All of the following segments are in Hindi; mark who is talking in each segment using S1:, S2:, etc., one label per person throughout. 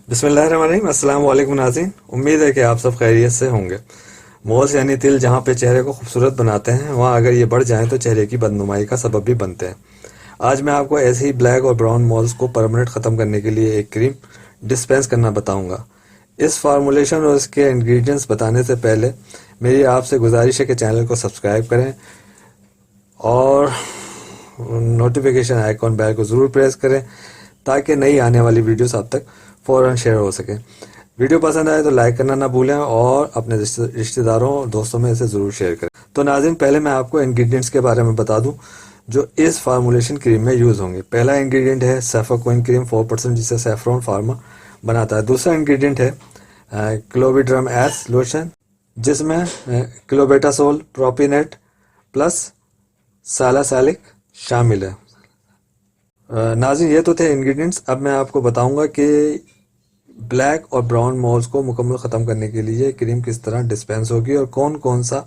S1: बिस्मिल्लाहिर्रहमानिर्रहीम। अस्सलाम वालेकुम नाज़रीन, उम्मीद है कि आप सब खैरियत से होंगे। मोल्स यानी तिल जहाँ पे चेहरे को खूबसूरत बनाते हैं, वहाँ अगर ये बढ़ जाएं तो चेहरे की बदनुमाई का सबब भी बनते हैं। आज मैं आपको ऐसे ही ब्लैक और ब्राउन मोल्स को परमानेंट ख़त्म करने के लिए एक क्रीम डिस्पेंस करना बताऊंगा। इस फार्मूलेशन और इसके इंग्रेडिएंट्स बताने से पहले मेरी आपसे गुजारिश है कि चैनल को सब्सक्राइब करें और नोटिफिकेशन आइकॉन बेल को ज़रूर प्रेस करें ताकि नई आने वाली वीडियोस आप तक फ़ौरन शेयर हो सके। वीडियो पसंद आए तो लाइक करना ना भूलें और अपने रिश्तेदारों और दोस्तों में इसे ज़रूर शेयर करें। तो नाज़रीन, पहले मैं आपको इंग्रेडिएंट्स के बारे में बता दूं जो इस फार्मूलेशन क्रीम में यूज़ होंगे। पहला इंग्रेडिएंट है सैफोक्विन क्रीम 4% जिसे सैफरॉन फार्मा बनाता है। दूसरा इंग्रेडिएंट है क्लोविड्रम एस लोशन जिसमें क्लोबेटासोल प्रोपिनेट प्लस सालासालिक शामिल है। नाज़रीन, ये तो थे इंग्रेडिएंट्स। अब मैं आपको बताऊंगा कि ब्लैक और ब्राउन मोल्स को मुकम्मल ख़त्म करने के लिए क्रीम किस तरह डिस्पेंस होगी और कौन कौन सा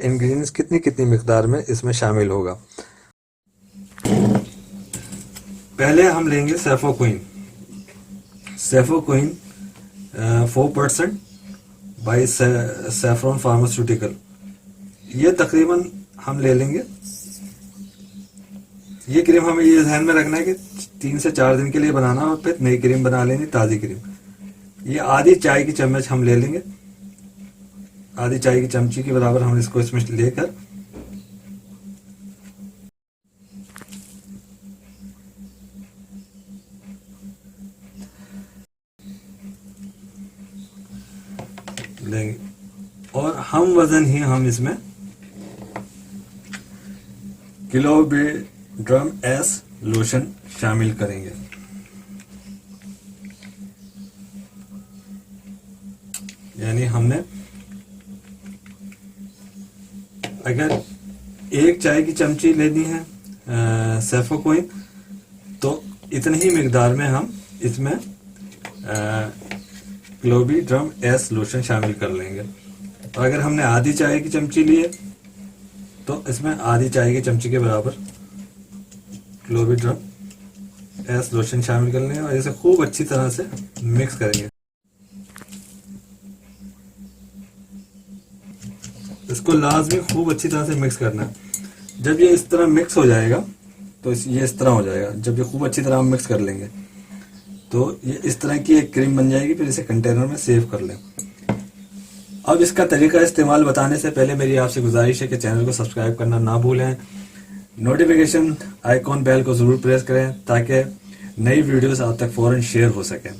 S1: इंग्रेडिएंट्स कितनी कितनी मिकदार में इसमें शामिल होगा। पहले हम लेंगे सैफोक्विन 4% बाई सैफरॉन फार्मास्यूटिकल। ये तकरीबन हम ले लेंगे। ये क्रीम हमें ये ध्यान में रखना है कि 3 से 4 दिन के लिए बनाना और फिर नई क्रीम बना लेनी, ताज़ी क्रीम। ये आधी चाय की चम्मच हम ले लेंगे। आधी चाय की चमची के बराबर हम इसको इसमें लेकर लेंगे और हम वजन ही हम इसमें क्लोविड्रम एस लोशन शामिल करेंगे। यानी हमने अगर 1 चाय की चमची लेनी है सैफोक्विन तो इतनी ही मिकदार में हम इसमें क्लोविड्रम एस लोशन शामिल कर लेंगे। और अगर हमने आधी चाय की चमची ली है तो इसमें आधी चाय की चमची के बराबर क्लोविड्रम एस लोशन शामिल कर लेंगे और इसे खूब अच्छी तरह से मिक्स करेंगे। इसको लाजमी खूब अच्छी तरह से मिक्स करना है। जब ये इस तरह मिक्स हो जाएगा तो ये इस तरह हो जाएगा। जब ये खूब अच्छी तरह हम मिक्स कर लेंगे तो ये इस तरह की एक क्रीम बन जाएगी। फिर इसे कंटेनर में सेव कर लें। अब इसका तरीका इस्तेमाल बताने से पहले मेरी आपसे गुजारिश है कि चैनल को सब्सक्राइब करना ना भूलें। नोटिफिकेशन आइकॉन बेल को ज़रूर प्रेस करें ताकि नई वीडियोस आप तक फ़ौरन शेयर हो सकें।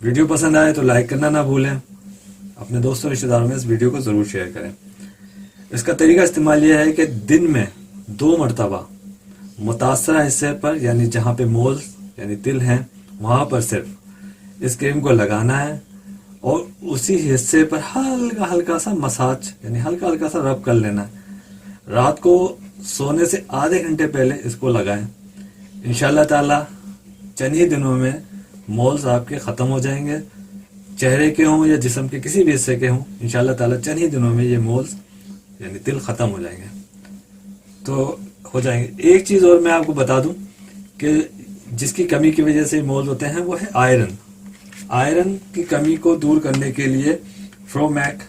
S1: वीडियो पसंद आए तो लाइक करना ना भूलें। अपने दोस्तों रिश्तेदारों में इस वीडियो को ज़रूर शेयर करें। इसका तरीका इस्तेमाल यह है कि दिन में 2 मरतबा मुतासरा हिस्से पर यानी जहाँ पे मोल्स यानी तिल हैं वहाँ पर सिर्फ इस क्रीम को लगाना है और उसी हिस्से पर हल्का हल्का सा मसाज यानी हल्का हल्का सा रब कर लेना है। रात को सोने से आधे घंटे पहले इसको लगाएं। इंशाल्लाह ताला चंद ही दिनों में मोल्स आपके ख़त्म हो जाएंगे। चेहरे के हों या जिस्म के किसी भी हिस्से के हों, इंशाल्लाह ताला चंद ही दिनों में ये मोल्स यानी तिल ख़त्म हो जाएंगे। तो हो जाएंगे। एक चीज़ और मैं आपको बता दूं कि जिसकी कमी की वजह से मोल्स होते हैं वो है आयरन। आयरन की कमी को दूर करने के लिए फ्रोमैक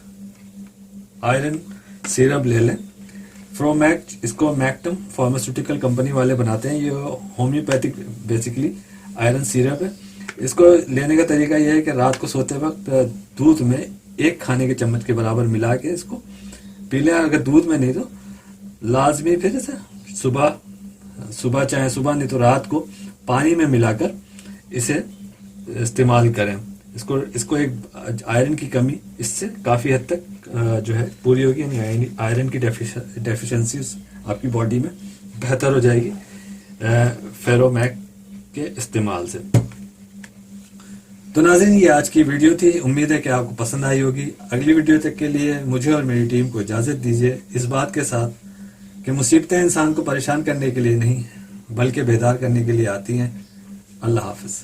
S1: आयरन सिरप ले लें। फ्रोमैक इसको मैक्टम फार्मास्यूटिकल कंपनी वाले बनाते हैं। ये होम्योपैथिक बेसिकली आयरन सिरप है। इसको लेने का तरीका यह है कि रात को सोते वक्त दूध में 1 खाने के चम्मच के बराबर मिला के इसको पी लें। अगर दूध में नहीं तो लाजमी फिर इसे सुबह चाहे सुबह नहीं तो रात को पानी में मिलाकर इसे इस्तेमाल करें। इसको एक आयरन की कमी इससे काफ़ी हद तक जो है पूरी होगी। यानी आयरन की डेफिशिएंसी आपकी बॉडी में बेहतर हो जाएगी फेरोमैक के इस्तेमाल से। तो नाज़रीन, ये आज की वीडियो थी। उम्मीद है कि आपको पसंद आई होगी। अगली वीडियो तक के लिए मुझे और मेरी टीम को इजाज़त दीजिए, इस बात के साथ कि मुसीबतें इंसान को परेशान करने के लिए नहीं बल्कि बेदार करने के लिए आती हैं। अल्लाह हाफ़िज़।